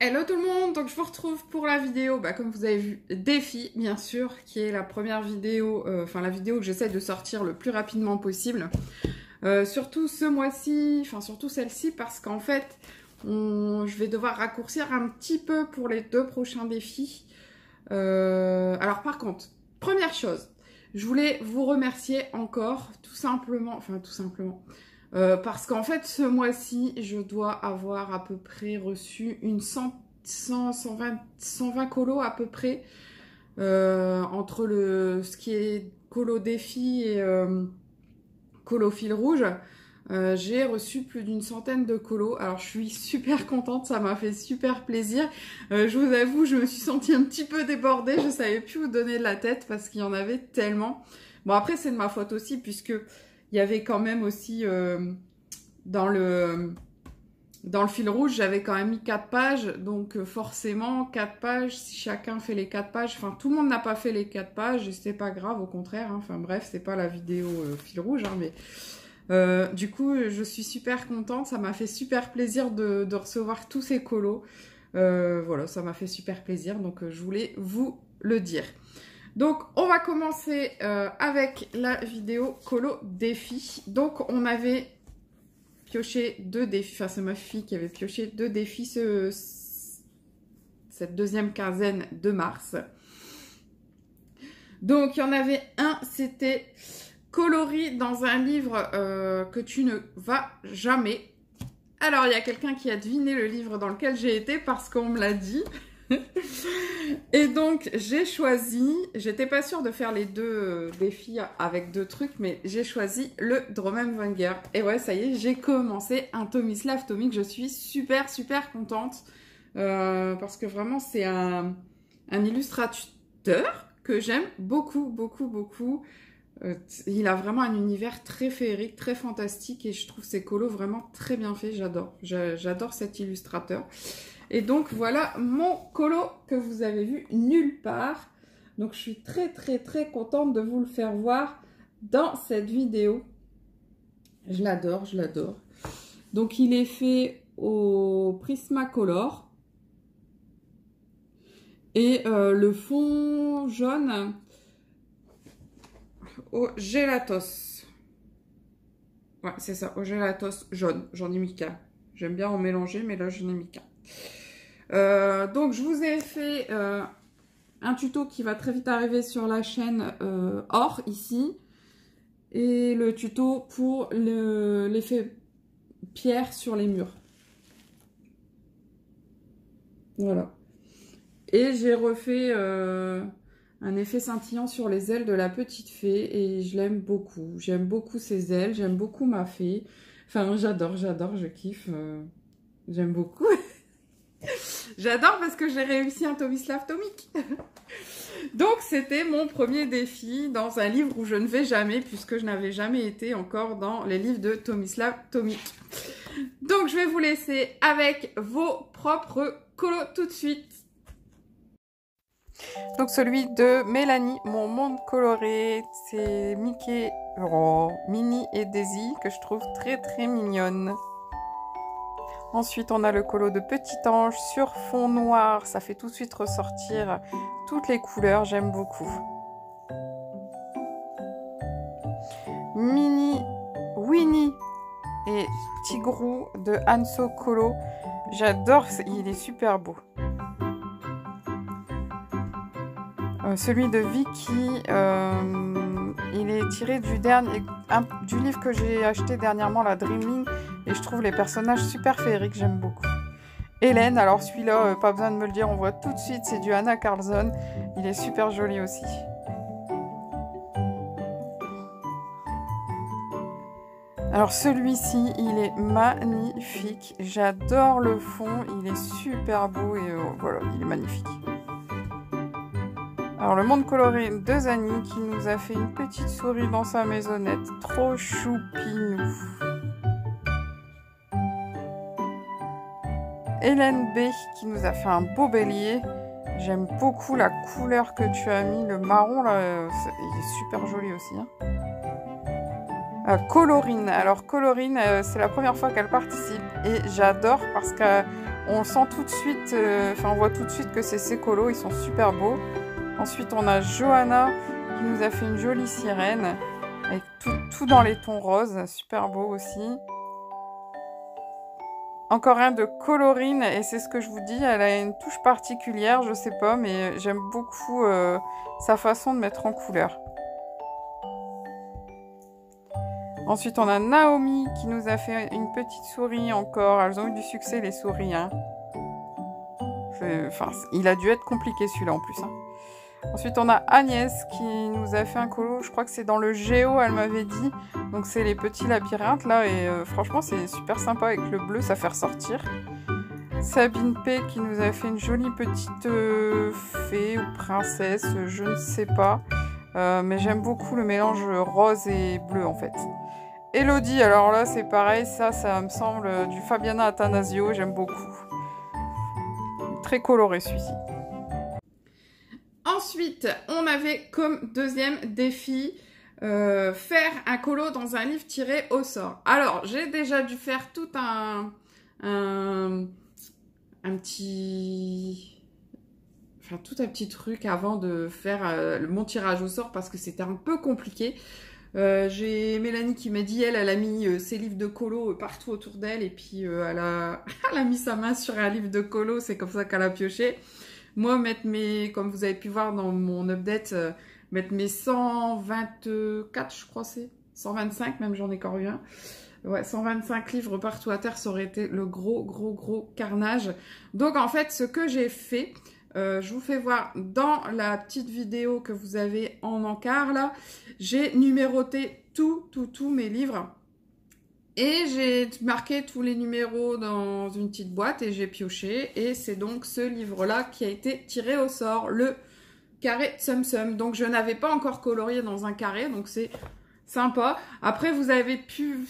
Hello tout le monde, donc je vous retrouve pour la vidéo, comme vous avez vu, défi bien sûr, qui est la première vidéo, la vidéo que j'essaie de sortir le plus rapidement possible. Surtout ce mois-ci, surtout celle-ci, parce qu'en fait, je vais devoir raccourcir un petit peu pour les 2 prochains défis. Alors par contre, première chose, je voulais vous remercier encore, tout simplement, parce qu'en fait, ce mois-ci, je dois avoir à peu près reçu une 120 colos à peu près, entre ce qui est colo défi et colo fil rouge. J'ai reçu plus d'une centaine de colos. Alors, je suis super contente, ça m'a fait super plaisir. Je vous avoue, je me suis sentie un petit peu débordée. Je savais plus où donner de la tête parce qu'il y en avait tellement. Bon, après, c'est de ma faute aussi, puisque il y avait quand même aussi dans le fil rouge, j'avais quand même mis 4 pages. Donc forcément, 4 pages, si chacun fait les 4 pages, tout le monde n'a pas fait les 4 pages et c'est pas grave, au contraire. Bref, c'est pas la vidéo fil rouge, mais du coup, je suis super contente. Ça m'a fait super plaisir de recevoir tous ces colos. Voilà, ça m'a fait super plaisir. Donc je voulais vous le dire. Donc, on va commencer avec la vidéo colo défi. Donc, on avait pioché 2 défis. C'est ma fille qui avait pioché 2 défis cette deuxième quinzaine de mars. Donc, il y en avait un, c'était coloris dans un livre que tu ne vas jamais. Alors, il y a quelqu'un qui a deviné le livre dans lequel j'ai été parce qu'on me l'a dit. Et donc j'ai choisi, j'étais pas sûre de faire les 2 défis avec 2 trucs, mais j'ai choisi le Dromheim-Wenger. Et ouais, ça y est, j'ai commencé un Tomislav Tomic. Je suis super contente parce que vraiment c'est un illustrateur que j'aime beaucoup. Il a vraiment un univers très féerique, très fantastique, et je trouve ses colos vraiment très bien faits. J'adore cet illustrateur. Et donc voilà mon colo que vous avez vu nulle part. Donc je suis très contente de vous le faire voir dans cette vidéo. Je l'adore. Donc il est fait au Prismacolor. Et le fond jaune au Gelatos. Ouais, c'est ça, au Gelatos jaune. J'en ai mis qu'un. J'aime bien en mélanger, mais là, j'en ai mis qu'un. Donc, je vous ai fait un tuto qui va très vite arriver sur la chaîne or, ici. Et le tuto pour l'effet pierre sur les murs. Voilà. Et j'ai refait un effet scintillant sur les ailes de la petite fée. Et je l'aime beaucoup. J'aime beaucoup ses ailes. J'aime beaucoup ma fée. J'adore, je kiffe. J'aime beaucoup. J'adore parce que j'ai réussi un Tomislav Tomic. Donc, c'était mon premier défi dans un livre où je ne vais jamais, puisque je n'avais jamais été encore dans les livres de Tomislav Tomic. Donc, je vais vous laisser avec vos propres colos tout de suite. Donc, celui de Mélanie, Mon Monde Coloré, c'est Mickey, Minnie et Daisy, que je trouve très mignonne. Ensuite, on a le colo de Petit Ange sur fond noir. Ça fait tout de suite ressortir toutes les couleurs. J'aime beaucoup. Mini Winnie et Tigrou de Anso Colo. J'adore, il est super beau. Celui de Vicky, il est tiré du livre que j'ai acheté dernièrement, la Dreaming, et je trouve les personnages super féeriques, j'aime beaucoup. Hélène, alors celui-là, pas besoin de me le dire, on voit tout de suite, c'est du Anna Carlson, il est super joli aussi. Alors celui-ci, il est magnifique, j'adore le fond, il est super beau et voilà, il est magnifique. Alors, le monde coloré de Zani qui nous a fait une petite souris dans sa maisonnette. Trop choupinou. Hélène B qui nous a fait un beau bélier. J'aime beaucoup la couleur que tu as mis. Le marron, là, il est super joli aussi. Colorine. Alors, Colorine, c'est la première fois qu'elle participe. Et j'adore parce qu'on On sent tout de suite, on voit tout de suite que c'est ces colos, ils sont super beaux. Ensuite, on a Johanna qui nous a fait une jolie sirène avec tout dans les tons roses, super beau aussi. Encore un de Colorine, et c'est ce que je vous dis, elle a une touche particulière, je sais pas, mais j'aime beaucoup sa façon de mettre en couleur. Ensuite, on a Naomi qui nous a fait une petite souris encore. Elles ont eu du succès, les souris. Hein. Il a dû être compliqué celui-là en plus. Hein. Ensuite, on a Agnès qui nous a fait un colo. Je crois que c'est dans le Géo, elle m'avait dit. Donc, c'est les petits labyrinthes là. Et franchement, c'est super sympa avec le bleu, ça fait ressortir. Sabine P qui nous a fait une jolie petite fée ou princesse, je ne sais pas. Mais j'aime beaucoup le mélange rose et bleu en fait. Elodie, alors là c'est pareil, ça me semble du Fabiana Attanasio, j'aime beaucoup. Très coloré celui-ci. Ensuite, on avait comme deuxième défi faire un colo dans un livre tiré au sort. Alors, j'ai déjà dû faire tout un petit truc avant de faire mon tirage au sort parce que c'était un peu compliqué. J'ai Mélanie qui m'a dit, elle a mis ses livres de colo partout autour d'elle et puis elle a mis sa main sur un livre de colo, c'est comme ça qu'elle a pioché. Moi, comme vous avez pu voir dans mon update, mettre mes 124, je crois c'est 125, même j'en ai encore eu un. Ouais, 125 livres partout à terre, ça aurait été le gros carnage. Donc en fait, ce que j'ai fait, je vous fais voir dans la petite vidéo que vous avez en encart là, j'ai numéroté tous mes livres et j'ai marqué tous les numéros dans une petite boîte et j'ai pioché et c'est donc ce livre là qui a été tiré au sort, le carré Tsum Tsum. Donc je n'avais pas encore colorié dans un carré, donc c'est sympa. Après vous avez pu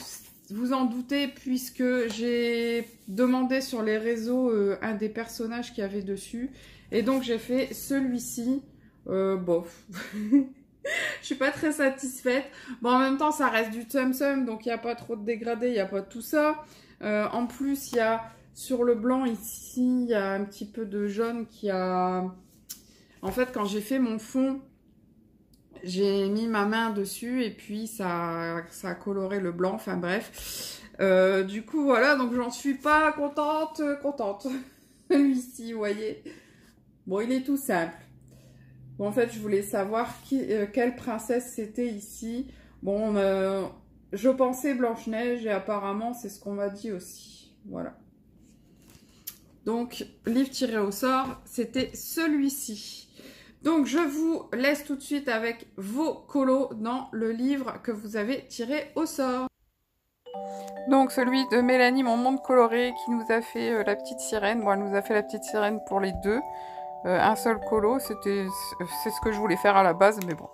vous en douter puisque j'ai demandé sur les réseaux un des personnages qu'il y avait dessus. Et donc j'ai fait celui-ci, bof, je suis pas très satisfaite. Bon, en même temps ça reste du Tsum Tsum, donc il n'y a pas trop de dégradé, il n'y a pas tout ça. En plus il y a sur le blanc ici, il y a un petit peu de jaune qui a... En fait quand j'ai fait mon fond, j'ai mis ma main dessus et puis ça a coloré le blanc, enfin bref. Du coup voilà, donc j'en suis pas contente. Celui-ci, vous voyez. Bon, il est tout simple. Bon, en fait, je voulais savoir quelle princesse c'était ici. Bon, je pensais Blanche-Neige et apparemment, c'est ce qu'on m'a dit aussi. Voilà. Donc, livre tiré au sort, c'était celui-ci. Donc, je vous laisse tout de suite avec vos colos dans le livre que vous avez tiré au sort. Donc, celui de Mélanie, mon monde coloré, qui nous a fait la petite sirène. Bon, elle nous a fait la petite sirène pour les deux. Un seul colo, c'est ce que je voulais faire à la base, mais bon.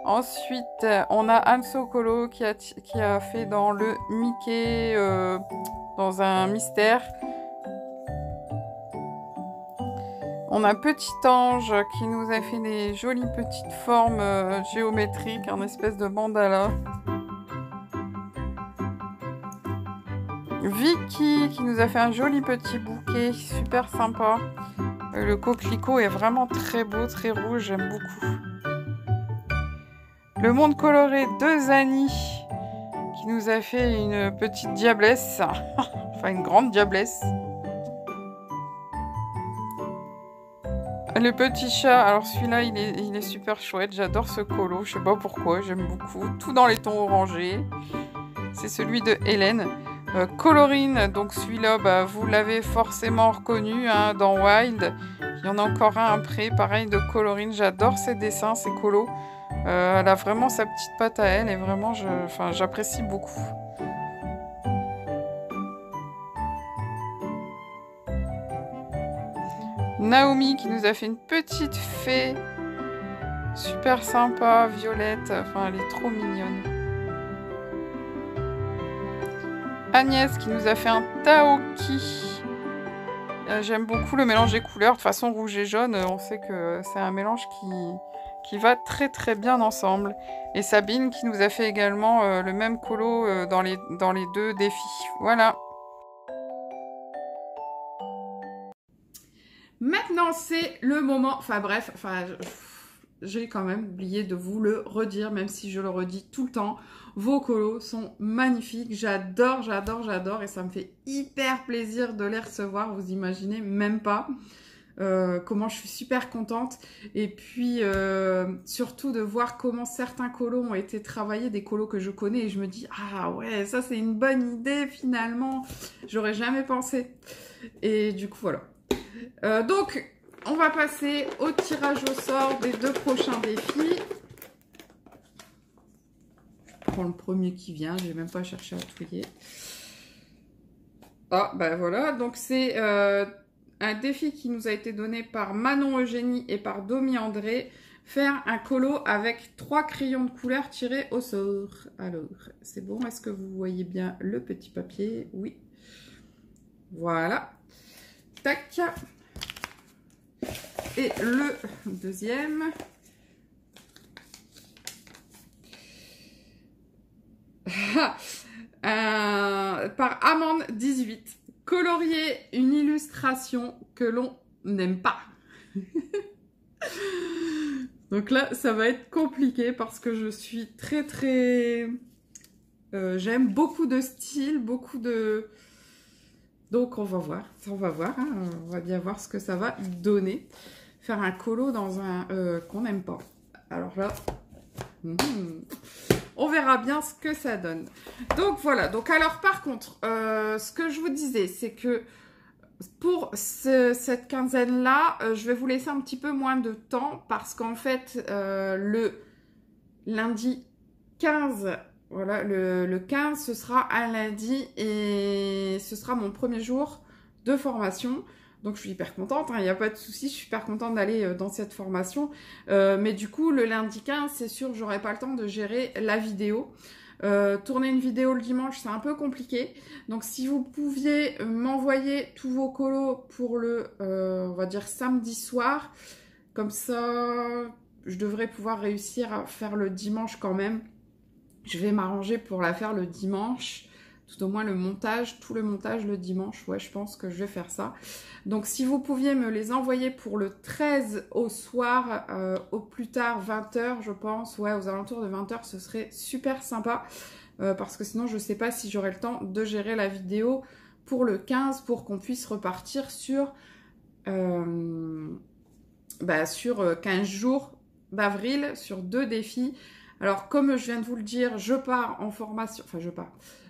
Ensuite, on a Anso Colo qui a fait dans le Mickey, dans un mystère. On a Petit Ange qui nous a fait des jolies petites formes géométriques, un espèce de mandala. Vicky qui nous a fait un joli petit bouquet, super sympa. Le coquelicot est vraiment très beau, très rouge, j'aime beaucoup. Le monde coloré de Zani qui nous a fait une petite diablesse, enfin une grande diablesse. Le petit chat, alors celui-là il est super chouette, j'adore ce colo, je sais pas pourquoi, j'aime beaucoup. Tout dans les tons orangés. C'est celui de Hélène. Colorine, donc celui-là, bah, vous l'avez forcément reconnu hein, dans Wild. Il y en a encore un après, pareil de Colorine. J'adore ses dessins, ses colos. Elle a vraiment sa petite patte à elle et vraiment, j'apprécie beaucoup. Naomi qui nous a fait une petite fée. Super sympa, violette. Enfin, elle est trop mignonne. Agnès qui nous a fait un Taoki. J'aime beaucoup le mélange des couleurs. De toute façon, rouge et jaune, on sait que c'est un mélange qui va très très bien ensemble. Et Sabine qui nous a fait également le même colo dans les deux défis. Voilà. Maintenant, c'est le moment. Enfin bref, j'ai quand même oublié de vous le redire, même si je le redis tout le temps. Vos colos sont magnifiques. J'adore, j'adore, j'adore. Et ça me fait hyper plaisir de les recevoir. Vous imaginez même pas comment je suis super contente. Et puis, surtout de voir comment certains colos ont été travaillés, des colos que je connais. Et je me dis, ah ouais, ça c'est une bonne idée finalement. J'aurais jamais pensé. Et du coup, voilà. Donc, on va passer au tirage au sort des 2 prochains défis. Je prends le premier qui vient, je vais même pas chercher à fouiller. Ah, ben voilà, donc c'est un défi qui nous a été donné par Manon Eugénie et par Domi André. Faire un colo avec 3 crayons de couleur tirés au sort. Alors, c'est bon, est-ce que vous voyez bien le petit papier? Oui. Voilà. Tac. Et le deuxième. Par Amande 18. Colorier une illustration que l'on n'aime pas. Donc là, ça va être compliqué parce que je suis très... j'aime beaucoup de style, beaucoup de... Donc on va voir, hein, on va bien voir ce que ça va donner. Faire un colo dans un qu'on n'aime pas. Alors là, on verra bien ce que ça donne. Donc voilà, donc alors par contre, ce que je vous disais, c'est que pour cette quinzaine-là, je vais vous laisser un petit peu moins de temps parce qu'en fait, le lundi 15... Voilà, le 15, ce sera un lundi et ce sera mon premier jour de formation. Donc, je suis hyper contente, il n'y a pas de souci, je suis hyper contente d'aller dans cette formation. Mais du coup, le lundi 15, c'est sûr, j'aurai pas le temps de gérer la vidéo. Tourner une vidéo le dimanche, c'est un peu compliqué. Donc, si vous pouviez m'envoyer tous vos colos pour le, on va dire, samedi soir, comme ça, je devrais pouvoir réussir à faire le dimanche quand même. Je vais m'arranger pour la faire le dimanche, tout au moins le montage, tout le montage le dimanche. Ouais, je pense que je vais faire ça. Donc, si vous pouviez me les envoyer pour le 13 au soir, au plus tard 20h, je pense. Ouais, aux alentours de 20h, ce serait super sympa. Parce que sinon, je ne sais pas si j'aurai le temps de gérer la vidéo pour le 15 pour qu'on puisse repartir sur 15 jours d'avril, sur 2 défis. Alors, comme je viens de vous le dire, je pars en formation,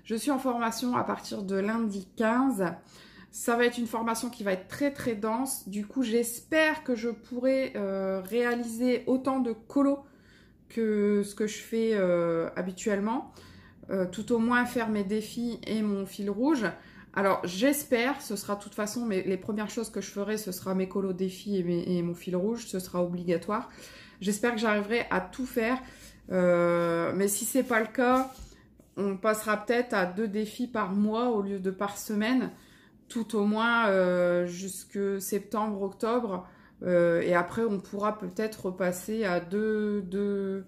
je suis en formation à partir de lundi 15. Ça va être une formation qui va être très dense. Du coup, j'espère que je pourrai réaliser autant de colos que ce que je fais habituellement. Tout au moins faire mes défis et mon fil rouge. Alors, j'espère, ce sera de toute façon, les premières choses que je ferai, ce sera mes colos défis et mon fil rouge, ce sera obligatoire. J'espère que j'arriverai à tout faire. Mais si c'est pas le cas, on passera peut-être à 2 défis par mois au lieu de par semaine, tout au moins jusque septembre, octobre. Et après, on pourra peut-être repasser à 2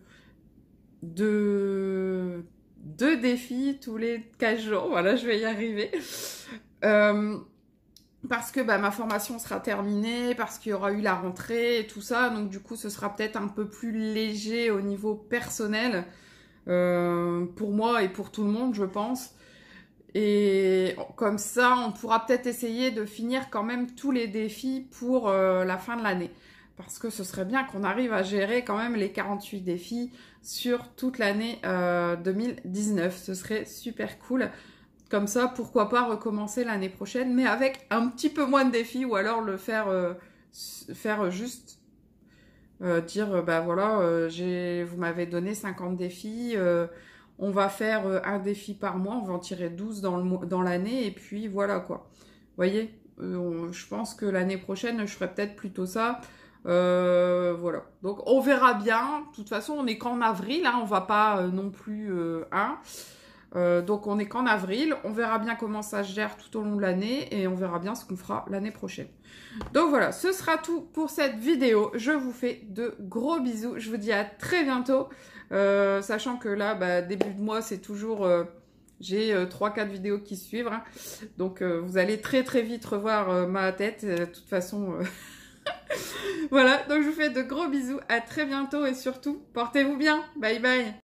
défis tous les 15 jours. Voilà, je vais y arriver. Parce que ma formation sera terminée, parce qu'il y aura eu la rentrée et tout ça. Donc du coup, ce sera peut-être un peu plus léger au niveau personnel pour moi et pour tout le monde, je pense. Et comme ça, on pourra peut-être essayer de finir quand même tous les défis pour la fin de l'année. Parce que ce serait bien qu'on arrive à gérer quand même les 48 défis sur toute l'année 2019. Ce serait super cool. Comme ça, pourquoi pas recommencer l'année prochaine, mais avec un petit peu moins de défis, ou alors le faire juste dire, voilà, vous m'avez donné 50 défis, on va faire un défi par mois, on va en tirer 12 dans l'année, et puis voilà quoi. Vous voyez, je pense que l'année prochaine, je ferai peut-être plutôt ça. Voilà, donc on verra bien. De toute façon, on est qu'en avril, hein, on va pas non plus donc on est qu'en avril, on verra bien comment ça se gère tout au long de l'année et on verra bien ce qu'on fera l'année prochaine. Donc voilà, ce sera tout pour cette vidéo. Je vous fais de gros bisous, je vous dis à très bientôt. Sachant que là, début de mois, c'est toujours J'ai 3-4 vidéos qui suivent. Hein. Donc, vous allez très très vite revoir ma tête. De toute façon, voilà. Donc, je vous fais de gros bisous. À très bientôt et surtout, portez-vous bien. Bye bye.